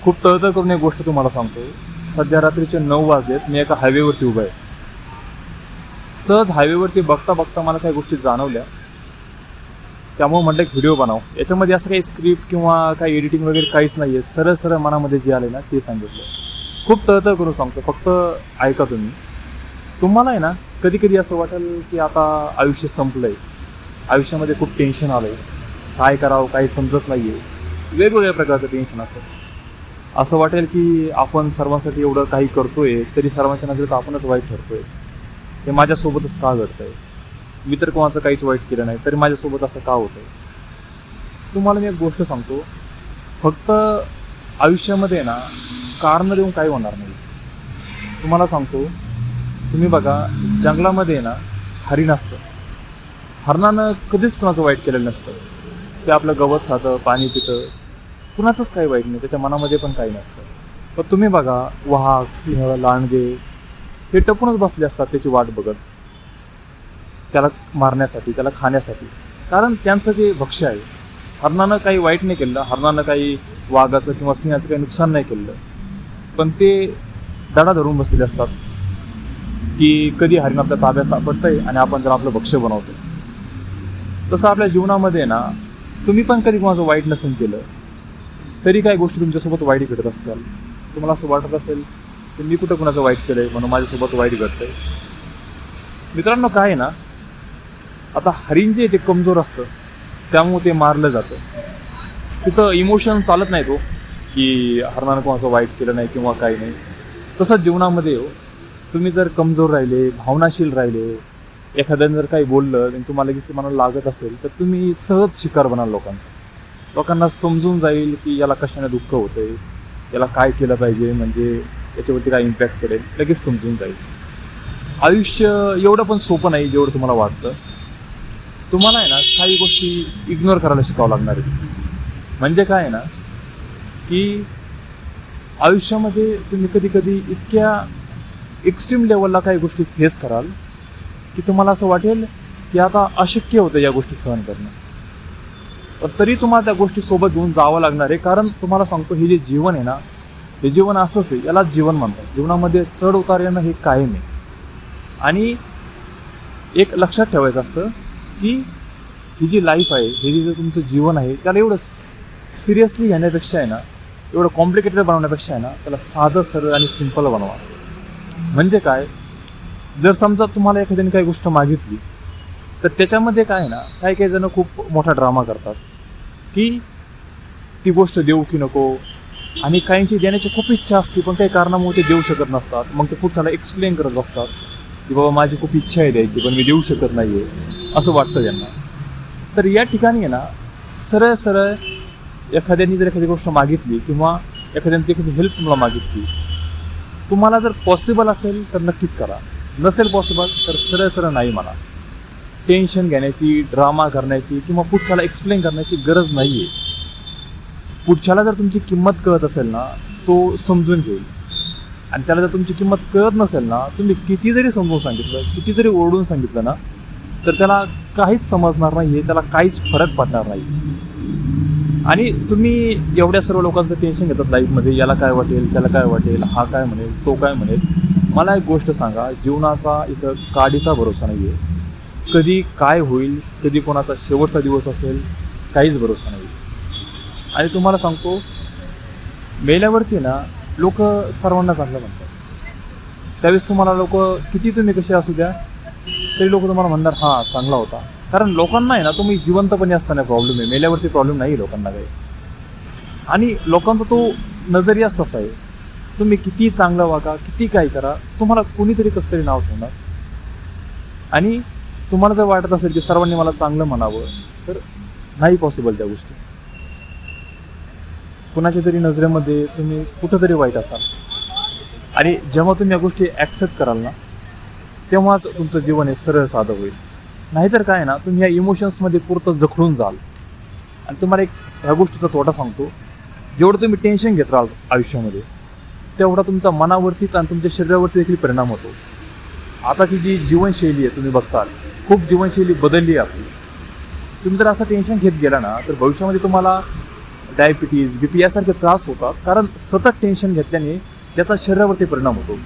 खूप तळतळ करून एक गोष्ट तुम्हाला सांगतो. सध्या रात्रीचे 9 वाजलेत. मी एका हायवेवरती उभा आहे. सहज हायवेवरती बघता बघता मला काही गोष्टी जाणवल्या. त्यामुळे म्हटलं एक व्हिडिओ बनाव. याच्यामध्ये असं काही स्क्रिप्ट किंवा काही एडिटिंग वगैरे काहीच नाही आहे. सरळ सरळ मनामध्ये जे आले ना ते सांगितलं. खूप तळतळ करून सांगतो, फक्त ऐका तुम्ही. तुम्हाला आहे ना कधी कधी असं वाटेल की आता आयुष्य संपलं आहे, आयुष्यामध्ये खूप टेन्शन आलं आहे, काय करावं काही समजत नाही आहे, वेगवेगळ्या प्रकारचं टेन्शन असं वाटेल की आपण सर्वांसाठी एवढं काही करतोय तरी सर्वांच्या नजरेत आपणच वाईट ठरतोय. हे माझ्यासोबतच का घडतंय, मी तर कोणाचं काहीच वाईट केलं नाही तरी माझ्यासोबत असं का होतंय. तुम्हाला मी एक गोष्ट सांगतो, फक्त आयुष्यामध्ये ना कारणं देऊन काही होणार नाही. तुम्हाला सांगतो, तुम्ही बघा जंगलामध्ये ना हरिण असतं. हरणानं कधीच कुणाचं वाईट केलेलं नसतं. ते आपलं गवत खातं, पाणी पितं, कुणाचंच काही वाईट नाही, त्याच्या मनामध्ये पण काही नसतं. पण तुम्ही बघा वाघ, सिंह, लांडगे हे टपूनच बसले असतात त्याची वाट बघत, त्याला मारण्यासाठी, त्याला खाण्यासाठी. कारण त्यांचं जे भक्ष्य आहे. हरणानं काही वाईट नाही केलं, हरणानं काही वाघाचं किंवा सिंहाचं काही नुकसान नाही केलं, पण ते दडा धरून बसलेले असतात की कधी हरिण आपल्या ताब्यात सापडतंय आणि आपण त्याला आपलं भक्ष्य बनवतो. तसं आपल्या जीवनामध्ये ना तुम्ही पण कधी कोणाचं वाईट नसेल केलं तरी काही गोष्टी तुमच्यासोबत वाईट घडत असतात. तुम्हाला असं वाटत असेल की मी कुठं कुणाचं वाईट केलं आहे म्हणून माझ्यासोबत वाईट घडतंय. मित्रांनो काय आहे ना, आता हरिण जे ते कमजोर असतं त्यामुळे ते मारलं जातं. तिथं इमोशन चालत नाही तो की हरणानं कोणाचं वाईट केलं नाही किंवा काही नाही. तसंच जीवनामध्ये हो, तुम्ही जर कमजोर राहिले, भावनाशील राहिले, एखाद्याने जर काही बोललं आणि तुम्हाला लगेच ते मनाला लागत असेल तर तुम्ही सहज शिकार बनाल लोकांचा. लोकांना समजून जाईल की याला कशाने दुःख होतंय, याला काय केलं पाहिजे म्हणजे याच्यावरती काय इम्पॅक्ट पडेल, लगेच समजून जाईल. आयुष्य एवढं पण सोपं नाही जेवढं तुम्हाला वाटतं. तुम्हाला आहे ना काही गोष्टी इग्नोर करायला शिकावं लागणार आहे. म्हणजे काय आहे ना की आयुष्यामध्ये तुम्ही कधी कधी इतक्या एक्स्ट्रीम लेवलला काही गोष्टी फेस कराल की तुम्हाला असं वाटेल की आता अशक्य होतं या गोष्टी सहन करणं. पण तरी तुम्हाला त्या गोष्टी सोबत घेऊन जावं लागणार आहे. कारण तुम्हाला सांगतो, हे जे जीवन आहे ना, हे जीवन असंच आहे, यालाच जीवन म्हणतात. जीवनामध्ये चढ उतार येणं हे कायम आहे. आणि एक लक्षात ठेवायचं असतं की ही जी लाईफ आहे, हे जे तुमचं जीवन आहे, त्याला एवढं सिरियसली घेण्यापेक्षा आहे ना, एवढं कॉम्प्लिकेटेड बनवण्यापेक्षा आहे ना, त्याला साधं सरळ आणि सिम्पल बनवा. म्हणजे काय, जर समजा तुम्हाला एखाद्याने काही गोष्ट मागितली तर त्याच्यामध्ये काय आहे ना, काही काही जण खूप मोठा ड्रामा करतात की ती गोष्ट देऊ की नको. आणि काहींची देण्याची खूप इच्छा असते पण काही कारणामुळे ते देऊ शकत नसतात. मग ते खूप त्याला एक्सप्लेन करत असतात की बाबा माझी खूप इच्छा आहे द्यायची पण मी देऊ शकत नाही आहे, असं वाटतं त्यांना. तर या ठिकाणी आहे ना, सरळ सरळ एखाद्याने जर एखादी गोष्ट मागितली किंवा एखाद्याने एखादी हेल्प तुम्हाला मागितली, तुम्हाला जर पॉसिबल असेल तर नक्कीच करा, नसेल पॉसिबल तर सरळ सरळ नाही म्हणा. टेन्शन घेण्याची, ड्रामा करण्याची किंवा पुढच्याला एक्सप्लेन करण्याची गरज नाही आहे. पुढच्याला जर तुमची किंमत कळत असेल ना, तो समजून घेईल. आणि त्याला जर तुमची किंमत कळत नसेल ना, तुम्ही किती जरी समजून सांगितलं, किती जरी ओरडून सांगितलं ना, तर त्याला काहीच समजणार नाही आहे, त्याला काहीच फरक पडणार नाही. आणि तुम्ही एवढ्या सर्व लोकांचं टेन्शन घेतात लाईफमध्ये, याला काय वाटेल, त्याला काय वाटेल, हा काय म्हणेल, तो काय म्हणेल. मला एक गोष्ट सांगा, जीवनाचा इथं काडीचा भरोसा नाही आहे. कधी काय होईल, कधी कोणाचा शेवटचा दिवस असेल, काहीच भरोसा नाही. आणि तुम्हाला सांगतो, मेल्यावरती ना लोक सर्वांना चांगलं म्हणतात. त्यावेळेस तुम्हाला लोक किती तुम्ही कसे असू द्या तरी लोक तुम्हाला म्हणणार हां चांगला होता. कारण लोकांना आहे ना, तुम्ही जिवंतपणे असताना प्रॉब्लेम आहे, मेल्यावरती प्रॉब्लेम नाही लोकांना काही. आणि लोकांचा तो नजरियाच तसा आहे. तुम्ही किती चांगलं वागा, किती काय करा, तुम्हाला कोणीतरी कसं तरी नाव ठेवणार. आणि तुम्हाला जर वाटत असेल की सर्वांनी मला चांगलं म्हणावं, तर नाही पॉसिबल त्या गोष्टी. कुणाच्या तरी नजरेमध्ये तुम्ही कुठंतरी वाईट असाल. आणि जेव्हा तुम्ही या गोष्टी ॲक्सेप्ट कराल ना, तेव्हाच तुमचं जीवन हे सरळ साधं होईल. नाहीतर काय ना, तुम्ही या इमोशन्समध्ये पुरतं जखडून जाल. आणि तुम्हाला एक ह्या गोष्टीचा तोटा सांगतो, जेवढं तुम्ही टेन्शन घेत राहाल आयुष्यामध्ये, तेवढा तुमच्या मनावरतीच आणि तुमच्या शरीरावरती देखील परिणाम होतो. आताची जी जीवनशैली आहे तुम्ही बघताल, खूप जीवनशैली बदलली आहे आपली. तुम्ही जर असं टेन्शन घेत गेला ना, तर भविष्यामध्ये तुम्हाला डायबिटीज, BP यासारखे त्रास होतात, कारण सतत टेन्शन घेतल्याने त्याचा शरीरावरती परिणाम होतो.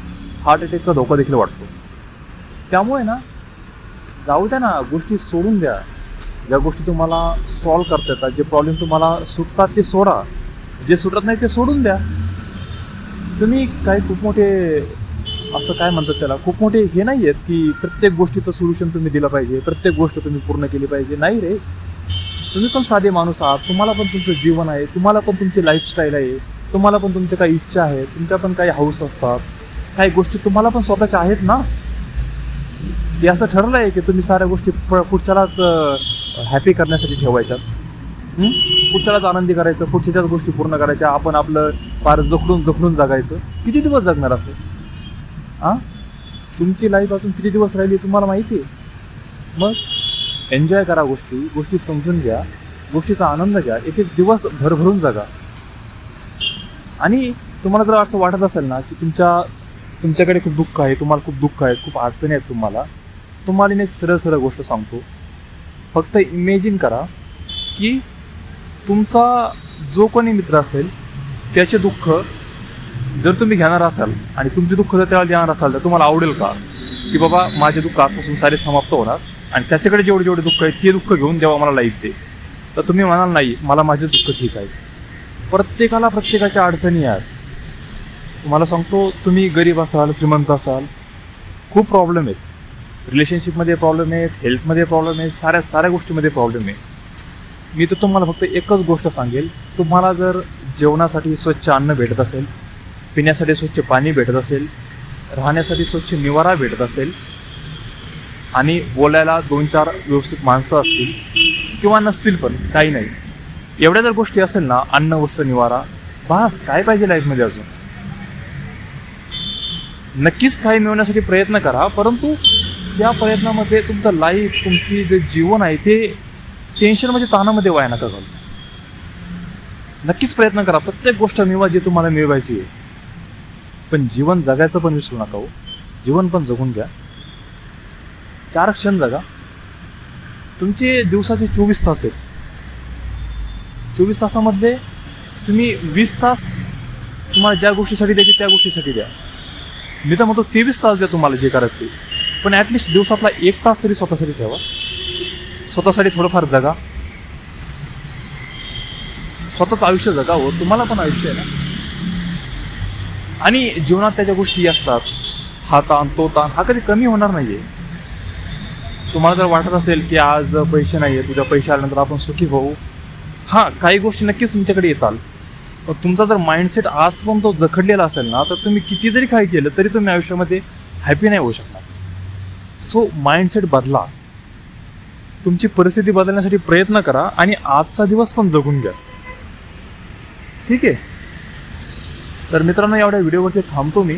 हार्ट अटॅकचा धोका देखील वाढतो. त्यामुळे ना जाऊ द्या ना, गोष्टी सोडून द्या. ज्या गोष्टी तुम्हाला सॉल्व्ह करता येतात, जे प्रॉब्लेम तुम्हाला सुटतात ते सोडा, जे सुटत नाही ते सोडून द्या. तुम्ही काही खूप मोठे असं काय म्हणतात त्याला, खूप मोठे हे नाही आहेत की प्रत्येक गोष्टीचं सोल्युशन तुम्ही दिलं पाहिजे, प्रत्येक गोष्ट तुम्ही पूर्ण केली पाहिजे. नाही रे, तुम्ही पण साधे माणूस आहात. तुम्हाला पण तुमचं जीवन आहे, तुम्हाला पण तुमची लाईफस्टाईल आहे, तुम्हाला पण तुमच्या काही इच्छा आहेत, तुमच्या पण काही हाऊस असतात, काही गोष्टी तुम्हाला पण स्वतःच्या आहेत ना. हे असं ठरलं आहे की तुम्ही साऱ्या गोष्टी पुढच्यालाच हॅपी करण्यासाठी ठेवायच्यात. पुढच्यालाच आनंदी करायचं, पुढच्याच गोष्टी पूर्ण करायच्या, आपण आपलं फार जखडून जगायचं. किती दिवस जगणार असं? तुमची लाईफ अजून किती दिवस राहिली तुम्हाला माहिती आहे. मग एन्जॉय करा, गोष्टी समजून घ्या, गोष्टीचा आनंद घ्या, एक एक दिवस भरभरून जगा. आणि तुम्हाला जर असं वाटत असेल ना की तुमच्याकडे खूप दुःख आहे, तुम्हाला खूप दुःख आहे, खूप अडचणी आहेत, तुम्हाला एक सरळ गोष्ट सांगतो. फक्त इमेजिन करा की तुमचा जो कोणी मित्र असेल त्याचे दुःख जर तुम्ही घेणार असाल आणि तुमचे दुःख जर त्याला देणार असाल, तर तुम्हाला आवडेल का की बाबा माझे दुःख आजपासून सारे समाप्त होणार आणि त्याच्याकडे जेवढे दुःख आहेत ते दुःख घेऊन जेव्हा मला लाईफ दे, तर तुम्ही म्हणाल नाही, मला माझे दुःख ठीक आहे. प्रत्येकाला प्रत्येकाच्या अडचणी आहेत. तुम्हाला सांगतो, तुम्ही गरीब असाल, श्रीमंत असाल, खूप प्रॉब्लेम आहेत. रिलेशनशिपमध्ये प्रॉब्लेम आहेत, हेल्थमध्ये प्रॉब्लेम आहेत, साऱ्या गोष्टीमध्ये प्रॉब्लेम आहे. मी तर तुम्हाला फक्त एकच गोष्ट सांगेल, तुम्हाला जर जेवणासाठी स्वच्छ अन्न भेटत असेल, पिण्यासाठी स्वच्छ पाणी भेटत असेल, राहण्यासाठी स्वच्छ निवारा भेटत असेल आणि बोलायला 2-4 व्यवस्थित माणसं असतील किंवा नसतील पण काही नाही, एवढ्या जर गोष्टी असेल ना, अन्न, वस्त्र, निवारा, बस काय पाहिजे लाईफमध्ये अजून. नक्कीच काही मिळवण्यासाठी प्रयत्न करा, परंतु त्या प्रयत्नामध्ये तुमचं लाईफ, तुमची जे जीवन आहे ते टेन्शनमध्ये, ताणामध्ये वाया नका घालू. नक्कीच प्रयत्न करा, प्रत्येक गोष्ट मिळवा जी तुम्हाला मिळवायची आहे. पण जीवन जगायचं पण विसरू नका हो. जीवन पण जगून घ्या. 4 क्षण जगा. तुमचे दिवसाचे 24 तास आहेत. 24 तासामधले तुम्ही 20 तास तुम्हाला ज्या गोष्टीसाठी द्यायची त्या गोष्टीसाठी द्या. मी तर म्हणतो 23 तास द्या तुम्हाला जे करायचं ते, पण ॲटलिस्ट दिवसातला 1 तास तरी स्वतःसाठी ठेवा. स्वतःसाठी थोडंफार जगा. स्वतःचं आयुष्य जगा हो. तुम्हाला पण आयुष्य आहे ना. आणि जीवनात त्याच्या गोष्टी असतात, हा ताण तो ताण हा कधी कमी होणार नाही आहे. तुम्हाला जर वाटत असेल की आज पैसे नाही आहेत, उद्या पैसे आल्यानंतर आपण सुखी होऊ, हां काही गोष्टी नक्कीच तुमच्याकडे येतात. पण तुमचा जर माइंडसेट आज पण तो जखडलेला असेल ना, तर तुम्ही किती जरी काही केलं तरी तुम्ही आयुष्यामध्ये हॅपी नाही होऊ शकणार. सो माइंडसेट बदला. तुमची परिस्थिती बदलण्यासाठी प्रयत्न करा आणि आजचा दिवस पण जगून घ्या. ठीक आहे. तर मित्रांनो, एवढ्या व्हिडिओवरती थांबतो मी.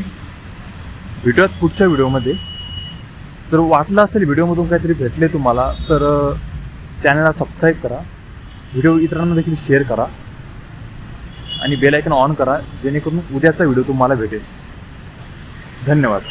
भेटूयात पुढच्या व्हिडिओमध्ये. जर वाटलं असेल व्हिडिओमधून काहीतरी भेटले तुम्हाला, तर चॅनलला सबस्क्राईब करा, व्हिडिओ इतरांना देखील शेअर करा आणि बेल आयकॉन ऑन करा, जेणेकरून उद्याचा व्हिडिओ तुम्हाला भेटेल. धन्यवाद.